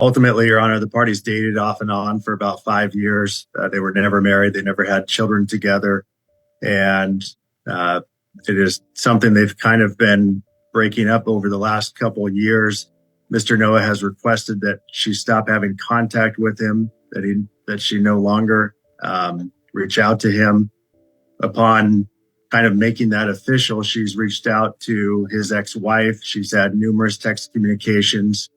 Ultimately, Your Honor, the parties dated off and on for about 5 years. They were never married. They never had children together. And it is something they've kind of been breaking up over the last couple of years. Mr. Noah has requested that she stop having contact with him, that she no longer reach out to him. Upon kind of making that official, she's reached out to his ex-wife. She's had numerous text communications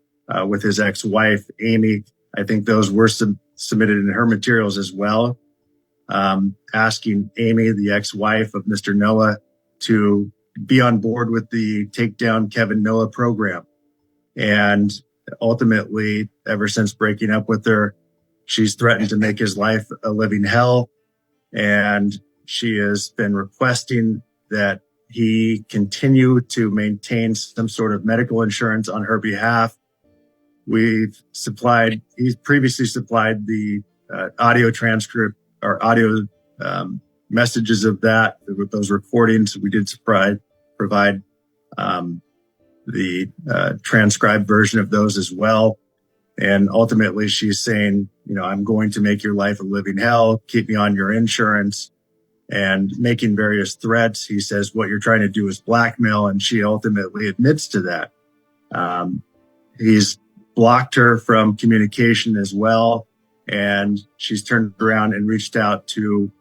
with his ex-wife, Amy. I think those were submitted in her materials as well, asking Amy, the ex-wife of Mr. Noah, to be on board with the Take Down Kevin Noah program. And ultimately, ever since breaking up with her, she's threatened to make his life a living hell. And she has been requesting that he continue to maintain some sort of medical insurance on her behalf. He's previously supplied the audio transcript or audio messages of that, with those recordings. We did provide the transcribed version of those as well. And ultimately she's saying, I'm going to make your life a living hell, keep me on your insurance, and making various threats. He says, what you're trying to do is blackmail. And she ultimately admits to that. He's blocked her from communication as well. And she's turned around and reached out to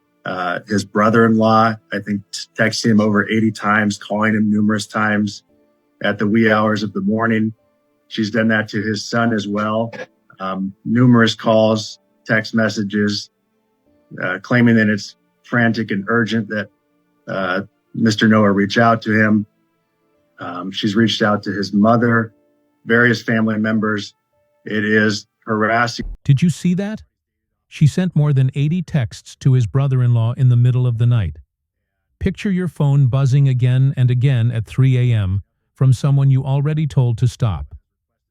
his brother-in-law, I think texting him over 80 times, calling him numerous times at the wee hours of the morning. She's done that to his son as well. Numerous calls, text messages, claiming that it's frantic and urgent that Mr. Noah reach out to him. She's reached out to his mother, various family members. It is harassing. Did you see that? She sent more than 80 texts to his brother-in-law in the middle of the night. Picture your phone buzzing again and again at 3 a.m. from someone you already told to stop.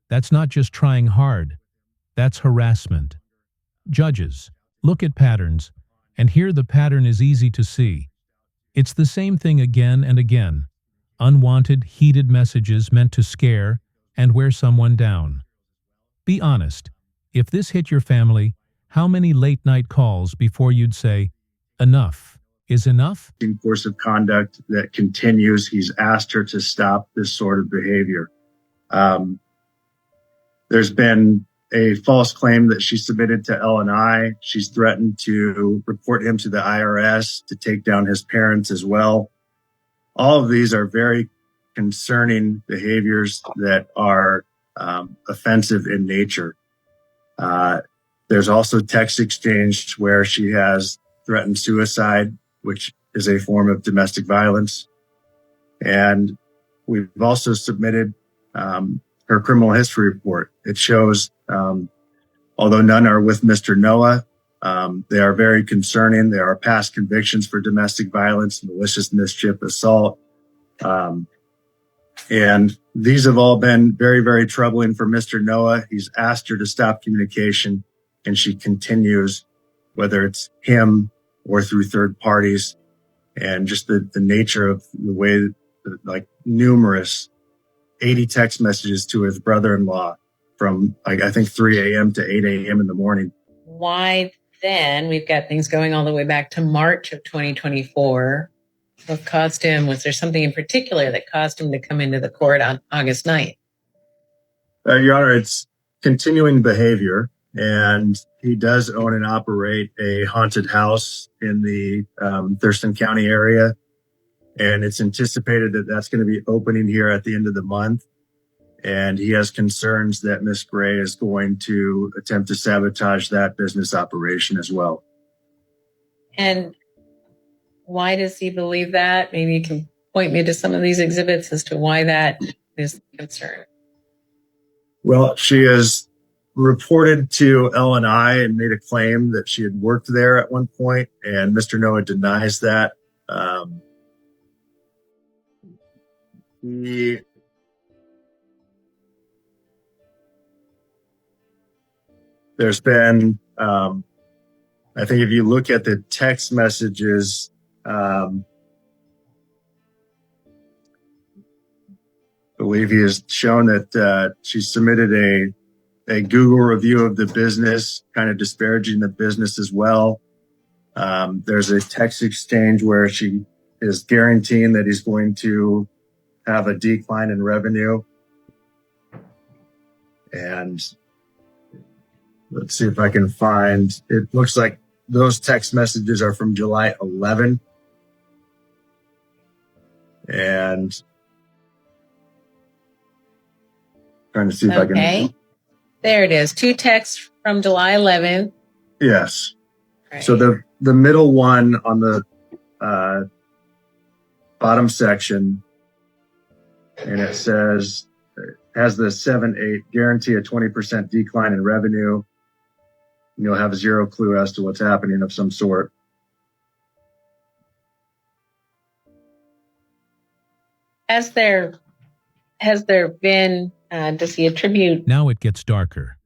That's not just trying hard. That's harassment. Judges, look at patterns, and here the pattern is easy to see. It's the same thing again and again. Unwanted, heated messages meant to scare and wear someone down. Be honest. If this hit your family, how many late-night calls before you'd say, enough is enough? In course of conduct that continues, he's asked her to stop this sort of behavior. There's been a false claim that she submitted to L&I. She's threatened to report him to the IRS, to take down his parents as well. All of these are very concerning behaviors that are offensive in nature. There's also text exchange where she has threatened suicide, which is a form of domestic violence. And we've also submitted her criminal history report. It shows, although none are with Mr. Noah, they are very concerning. There are past convictions for domestic violence, malicious mischief, assault. And these have all been very, very troubling for Mr. Noah. He's asked her to stop communication, and she continues, whether it's him or through third parties. And just the nature of the way, like numerous 80 text messages to his brother-in-law from, I think 3 a.m. to 8 a.m. in the morning. Why then? We've got things going all the way back to March of 2024. What caused him? Was there something in particular that caused him to come into the court on August 9th? Your Honor, it's continuing behavior, and he does own and operate a haunted house in the Thurston County area. And it's anticipated that that's going to be opening here at the end of the month. And he has concerns that Miss Gray is going to attempt to sabotage that business operation as well. And why does he believe that? Maybe you can point me to some of these exhibits as to why that is a concern. Well, she has reported to L&I and made a claim that she had worked there at one point, and Mr. Noah denies that. There's been, I think if you look at the text messages, I believe he has shown that she submitted a Google review of the business, kind of disparaging the business as well. There's a text exchange where she is guaranteeing that he's going to have a decline in revenue. And let's see if I can find, it looks like those text messages are from July 11. And trying to see if I can. Okay. There it is. 2 texts from July 11th. Yes. Right. So the middle one on the bottom section, and it says, has the 7-8 guarantee a 20% decline in revenue. You'll have zero clue as to what's happening of some sort. Has there been, does he attribute? Now it gets darker.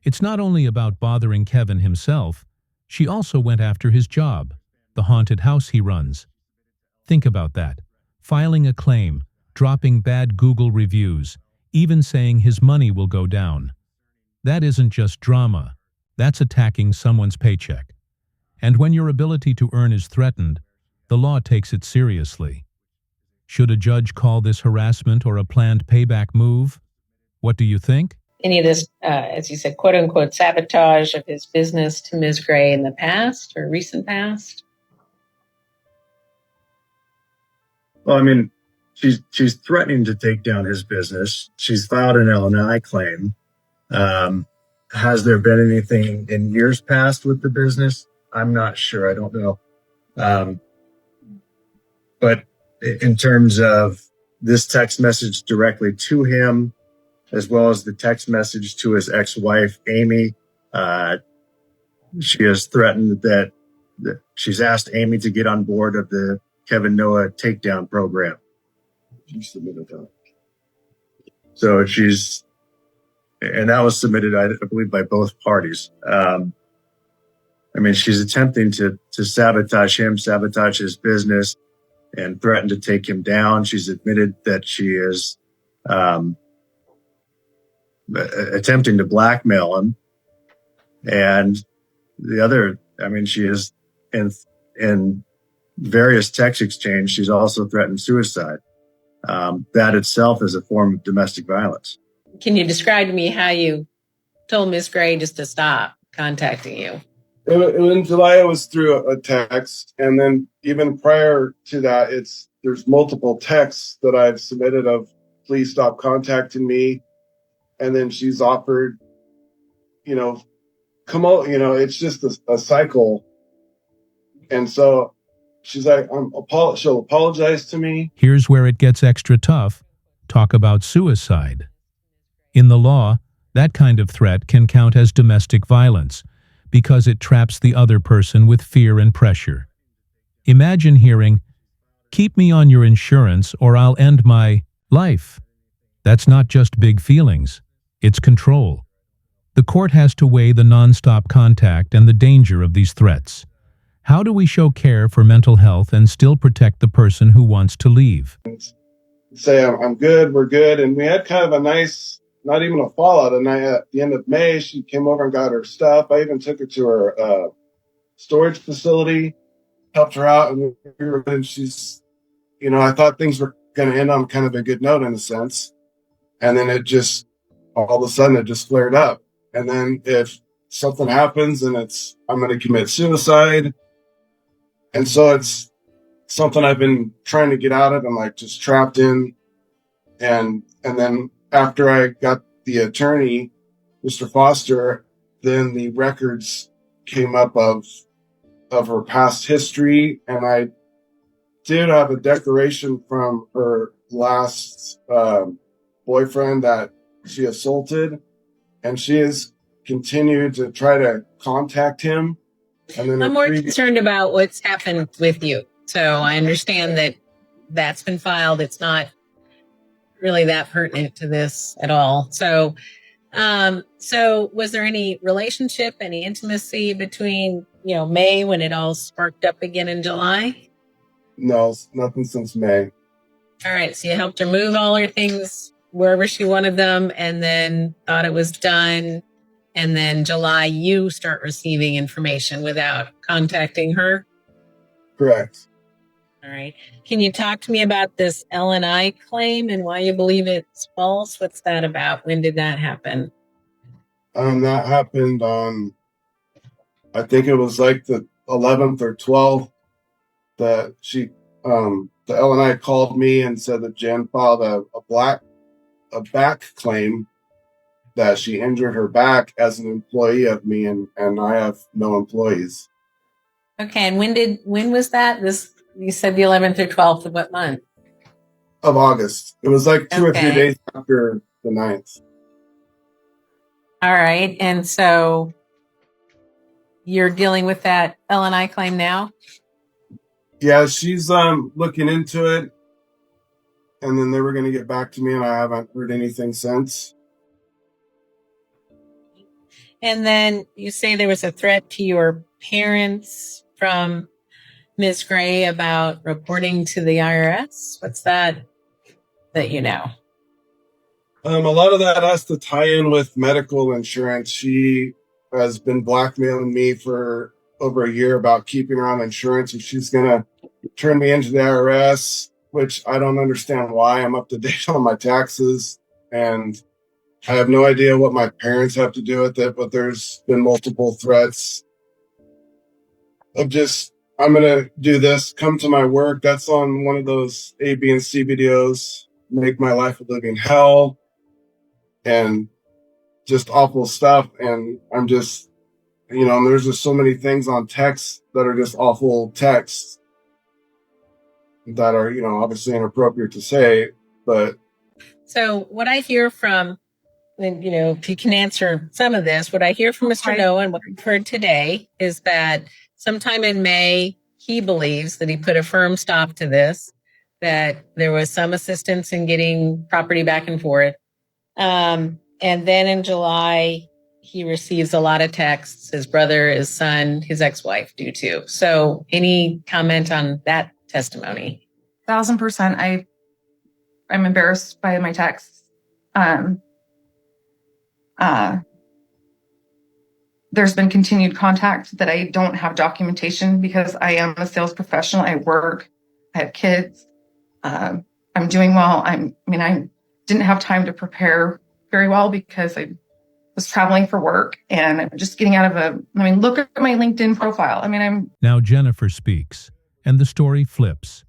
It's not only about bothering Kevin himself, she also went after his job, the haunted house he runs. Think about that. Filing a claim, dropping bad Google reviews, even saying his money will go down. That isn't just drama. That's attacking someone's paycheck. And when your ability to earn is threatened, the law takes it seriously. Should a judge call this harassment or a planned payback move? What do you think? Any of this, as you said, quote unquote, sabotage of his business to Ms. Gray in the past or recent past? Well, I mean, she's threatening to take down his business. She's filed an L&I claim. Has there been anything in years past with the business? I'm not sure. I don't know. But in terms of this text message directly to him, as well as the text message to his ex-wife, Amy, she has threatened that she's asked Amy to get on board of the Kevin Noah takedown program. She submitted that. So she's, and that was submitted, I believe, by both parties. I mean, she's attempting to sabotage him, sabotage his business, and threaten to take him down. She's admitted that she is attempting to blackmail him. And the other, I mean, she is in various text exchange, she's also threatened suicide. That itself is a form of domestic violence. Can you describe to me how you told Ms. Gray just to stop contacting you? In July, it was through a text. And then even prior to that, there's multiple texts that I've submitted of, please stop contacting me. And then she's offered, come on, it's just a cycle. And so she's like, she'll apologize to me. Here's where it gets extra tough. Talk about suicide. In the law, that kind of threat can count as domestic violence because it traps the other person with fear and pressure. Imagine hearing, "Keep me on your insurance or I'll end my life." That's not just big feelings, it's control. The court has to weigh the nonstop contact and the danger of these threats. How do we show care for mental health and still protect the person who wants to leave? Say, I'm good, we're good. And we had kind of a nice, not even a fallout. And at the end of May, she came over and got her stuff. I even took her to her storage facility, helped her out. And she's, I thought things were going to end on kind of a good note in a sense. And then it just, all of a sudden, it just flared up. And then if something happens and I'm going to commit suicide. And so it's something I've been trying to get out of. I'm like just trapped in. And then after I got the attorney, Mr. Foster, then the records came up of her past history. And I did have a declaration from her last boyfriend that she assaulted. And she has continued to try to contact him. And then I'm more concerned about what's happened with you. So I understand that that's been filed. It's not really that pertinent to this at all. So was there any relationship, any intimacy between, May when it all sparked up again in July? No, nothing since May. All right. So you helped her move all her things wherever she wanted them and then thought it was done. And then July, you start receiving information without contacting her. Correct. All right. Can you talk to me about this L&I claim and why you believe it's false? What's that about? When did that happen? That happened on, I think it was like the 11th or 12th that the L&I called me and said that Jen filed a back claim that she injured her back as an employee of me, and I have no employees. Okay. And when was that? You said the 11th or 12th of what month? Of August. It was like 2 or 3 days after the 9th. All right. And so you're dealing with that L&I claim now? Yeah, she's looking into it, and then they were going to get back to me, and I haven't heard anything since. And then you say there was a threat to your parents from Ms. Gray about reporting to the IRS. What's that you know? A lot of that has to tie in with medical insurance. She has been blackmailing me for over a year about keeping her on insurance, and she's going to turn me into the IRS, which I don't understand why. I'm up to date on my taxes, and I have no idea what my parents have to do with it, but there's been multiple threats of just, I'm going to do this, come to my work. That's on one of those A, B, and C videos, make my life a living hell, and just awful stuff. And I'm just, there's just so many things on text that are just awful texts that are, obviously inappropriate to say, but. So what I hear from, and if you can answer some of this, what I hear from Mr. Noah and what we've heard today is that sometime in May, he believes that he put a firm stop to this, that there was some assistance in getting property back and forth. And then in July, he receives a lot of texts. His brother, his son, his ex-wife do too. So any comment on that testimony? 1,000%. I'm embarrassed by my texts. There's been continued contact that I don't have documentation because I am a sales professional. I work. I have kids. I'm doing well. I didn't have time to prepare very well because I was traveling for work and I'm just getting out of look at my LinkedIn profile. Now Jennifer speaks, and the story flips.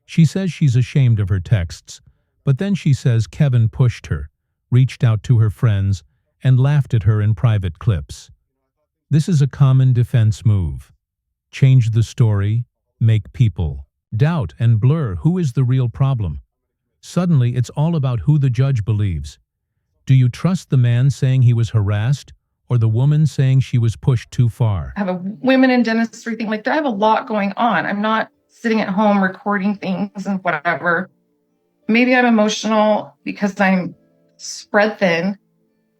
She says she's ashamed of her texts, but then she says Kevin pushed her, reached out to her friends, and laughed at her in private clips. This is a common defense move. Change the story, make people doubt and blur who is the real problem. Suddenly, it's all about who the judge believes. Do you trust the man saying he was harassed or the woman saying she was pushed too far? I have a women in dentistry thing. I have a lot going on. I'm not sitting at home recording things and whatever. Maybe I'm emotional because I'm spread thin.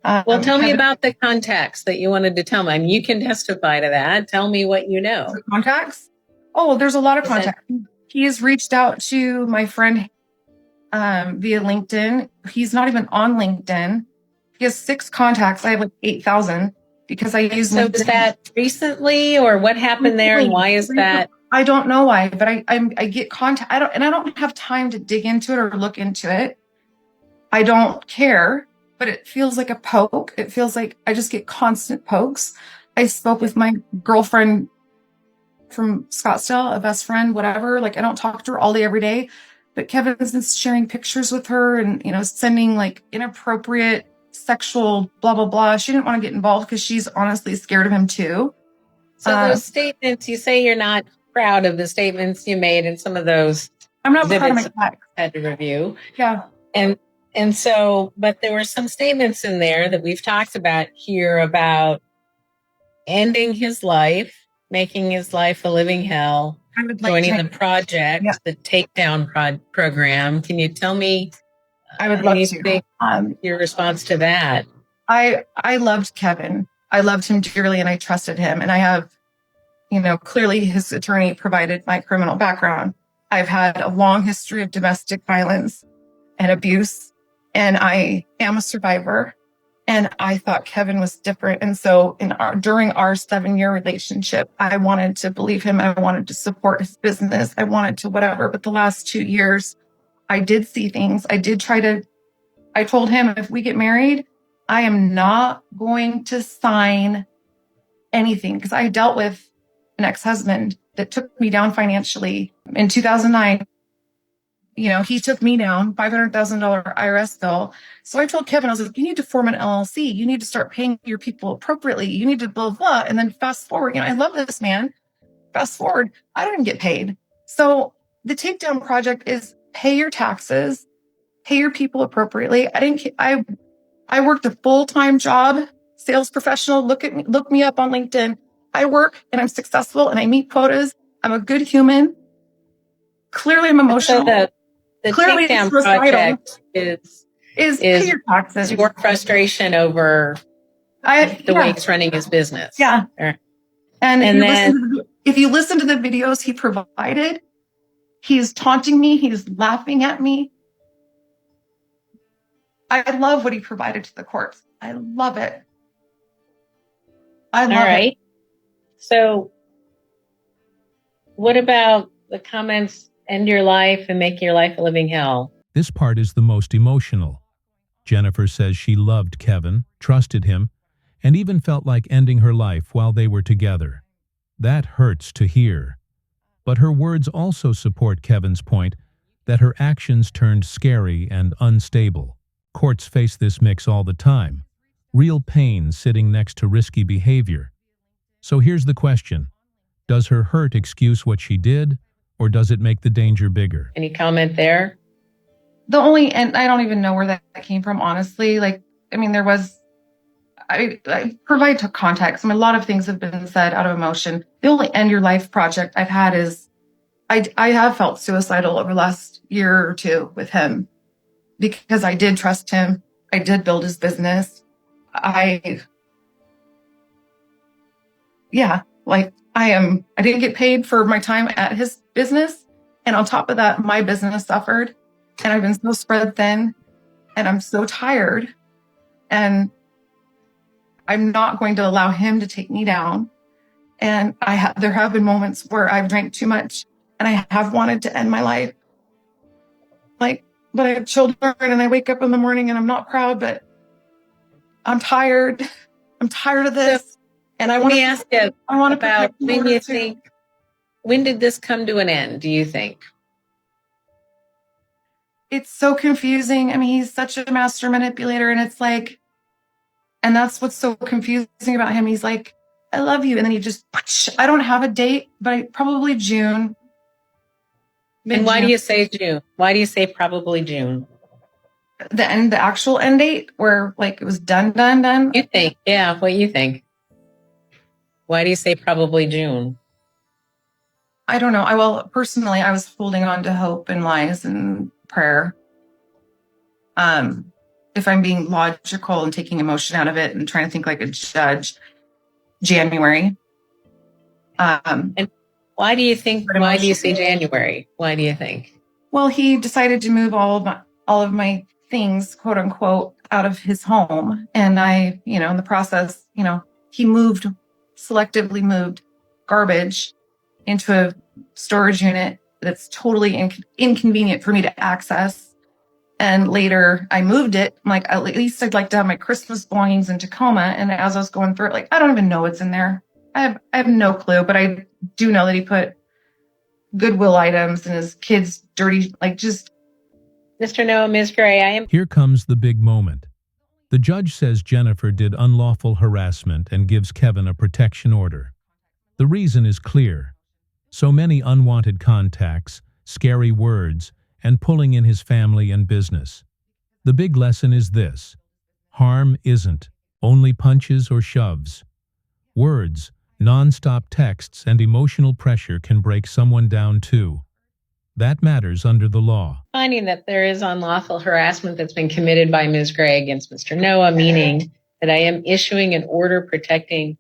Well, tell me about the contacts that you wanted to tell me. You can testify to that. Tell me what you know. Contacts? Oh, there's a lot of contacts. He has reached out to my friend via LinkedIn. He's not even on LinkedIn. He has 6 contacts. I have 8,000 because I use So LinkedIn. is that recently or what happened there and why is that? I don't know why, but I get contact. I don't have time to dig into it or look into it. I don't care. But it feels like a poke. It feels like I just get constant pokes. I spoke with my girlfriend from Scottsdale, a best friend, whatever. I don't talk to her all day, every day. But Kevin's been sharing pictures with her and, sending inappropriate sexual blah, blah, blah. She didn't want to get involved because she's honestly scared of him too. So those statements, you say you're not proud of the statements you made and some of those. I'm not proud of my text. Had to review. Yeah. And so, but there were some statements in there that we've talked about here about ending his life, making his life a living hell, joining the project, the takedown program. Can you tell me? I would love to. Your response to that. I loved Kevin. I loved him dearly and I trusted him. And I have, clearly his attorney provided my criminal background. I've had a long history of domestic violence and abuse. and I am a survivor. And I thought Kevin was different. And so during our 7-year relationship, I wanted to believe him. I wanted to support his business. I wanted to whatever. But the last 2 years, I did see things. I told him, if we get married, I am not going to sign anything, because I dealt with an ex-husband that took me down financially in 2009. He took me down, $500,000 IRS bill. So I told Kevin, I was like, you need to form an LLC. You need to start paying your people appropriately. You need to blah, blah. And then fast forward, I love this man. Fast forward, I didn't get paid. So the takedown project is pay your taxes, pay your people appropriately. I worked a full-time job, sales professional. Look me up on LinkedIn. I work and I'm successful and I meet quotas. I'm a good human. Clearly I'm emotional. So the Clearly takedown it's project is pay your taxes. Your frustration over the way he's running his business. Yeah. And if you listen to the videos he provided, he's taunting me. He's laughing at me. I love what he provided to the courts. I love it. I love it. So what about the comments, end your life and make your life a living hell? This part is the most emotional. Jennifer says she loved Kevin, trusted him, and even felt like ending her life while they were together. That hurts to hear. But her words also support Kevin's point that her actions turned scary and unstable. Courts face this mix all the time. Real pain sitting next to risky behavior. So here's the question. Does her hurt excuse what she did, or does it make the danger bigger? Any comment there? And I don't even know where that came from, honestly. I provide context. A lot of things have been said out of emotion. The only end your life project I've had is I have felt suicidal over the last year or two with him, because I did trust him. I did build his business. I didn't get paid for my time at his business. And on top of that, my business suffered, and I've been so spread thin, and I'm so tired, and I'm not going to allow him to take me down. And there have been moments where I've drank too much and I have wanted to end my life. But I have children and I wake up in the morning and I'm not proud, but I'm tired. I'm tired of this. And let me ask you about when did this come to an end, do you think? It's so confusing. He's such a master manipulator, and it's and that's what's so confusing about him. He's like, I love you. And then he just, I don't have a date, but probably June. And why do you say June? Why do you say probably June? The actual end date where it was done. You think? Yeah. What you think? Why do you say probably June? I don't know. Personally, I was holding on to hope and lies and prayer. If I'm being logical and taking emotion out of it and trying to think like a judge, January. And why do you think? Why do you say January? Why do you think? Well, he decided to move all of my things, quote unquote, out of his home, and I, in the process, he selectively moved garbage into a storage unit that's totally inconvenient for me to access. And later I moved it. I'm like, at least I'd like to have my Christmas belongings in Tacoma. And as I was going through it, I don't even know what's in there. I have no clue, but I do know that he put Goodwill items and his kids' dirty, just. Mr. Noah, Ms. Gray, Here comes the big moment. The judge says Jennifer did unlawful harassment and gives Kevin a protection order. The reason is clear. So many unwanted contacts, scary words, and pulling in his family and business. The big lesson is this. Harm isn't only punches or shoves. Words, non-stop texts, and emotional pressure can break someone down too. That matters under the law. Finding that there is unlawful harassment that's been committed by Ms. Gray against Mr. Noah, meaning that I am issuing an order protecting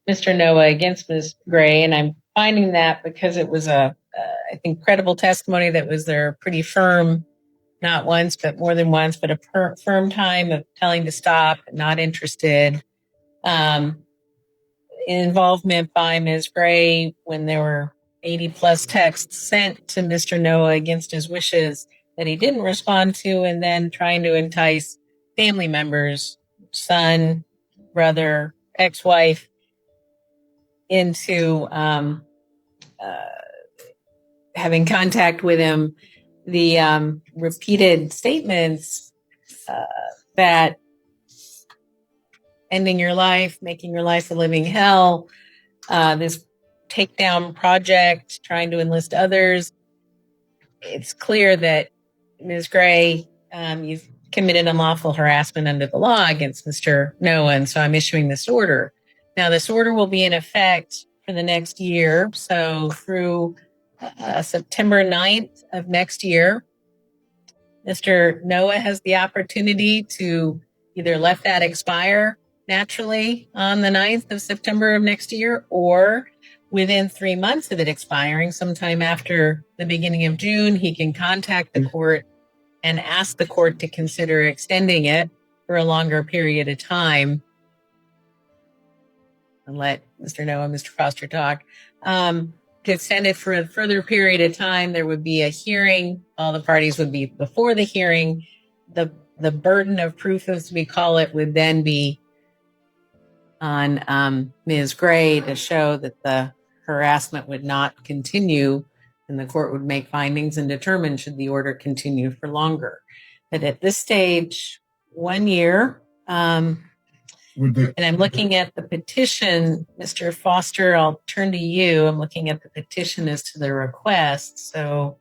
Mr. Noah against Ms. Gray, and I'm finding that because it was I think, credible testimony that was there, pretty firm not once, but more than once, but a firm time of telling to stop, not interested. Involvement by Ms. Gray when there were 80 plus texts sent to Mr. Noah against his wishes that he didn't respond to, and then trying to entice family members, son, brother, ex-wife, into having contact with him. The repeated statements that ending your life, making your life a living hell, this takedown project, trying to enlist others. It's clear that Ms. Gray, you've committed unlawful harassment under the law against Mr. Noah, and so I'm issuing this order. Now, this order will be in effect for the next year, so through September 9th of next year. Mr. Noah has the opportunity to either let that expire naturally on the 9th of September of next year, or within 3 months of it expiring, sometime after the beginning of June, he can contact the court and ask the court to consider extending it for a longer period of time. And let Mr. Noah and Mr. Foster talk. To extend it for a further period of time, there would be a hearing. All the parties would be before the hearing. The burden of proof, as we call it, would then be on Ms. Gray to show that the harassment would not continue, and the court would make findings and determine should the order continue for longer. But at this stage, 1 year, and I'm looking at the petition, Mr. Foster, I'll turn to you. I'm looking at the petition as to the request. So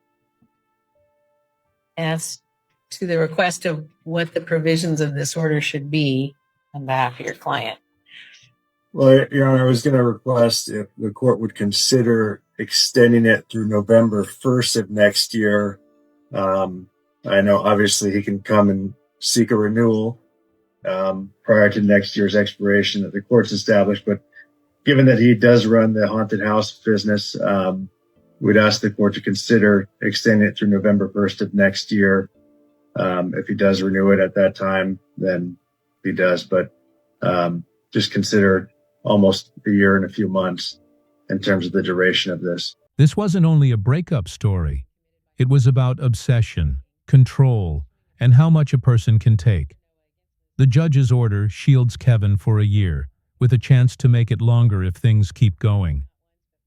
as to the request of what the provisions of this order should be on behalf of your client. Well, Your Honor, I was going to request if the court would consider extending it through November 1st of next year. I know obviously he can come and seek a renewal prior to next year's expiration that the court's established. But given that he does run the haunted house business, we'd ask the court to consider extending it through November 1st of next year. If he does renew it at that time, then he does. But just consider almost a year and a few months in terms of the duration of this. This wasn't only a breakup story. It was about obsession, control, and how much a person can take. The judge's order shields Kevin for a year, with a chance to make it longer if things keep going.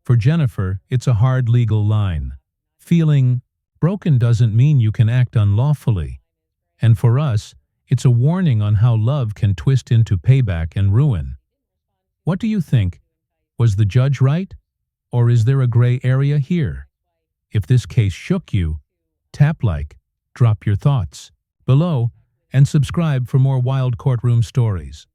For Jennifer, it's a hard legal line. Feeling broken doesn't mean you can act unlawfully. And for us, it's a warning on how love can twist into payback and ruin. What do you think? Was the judge right? Or is there a gray area here? If this case shook you, tap like, drop your thoughts below, and subscribe for more wild courtroom stories.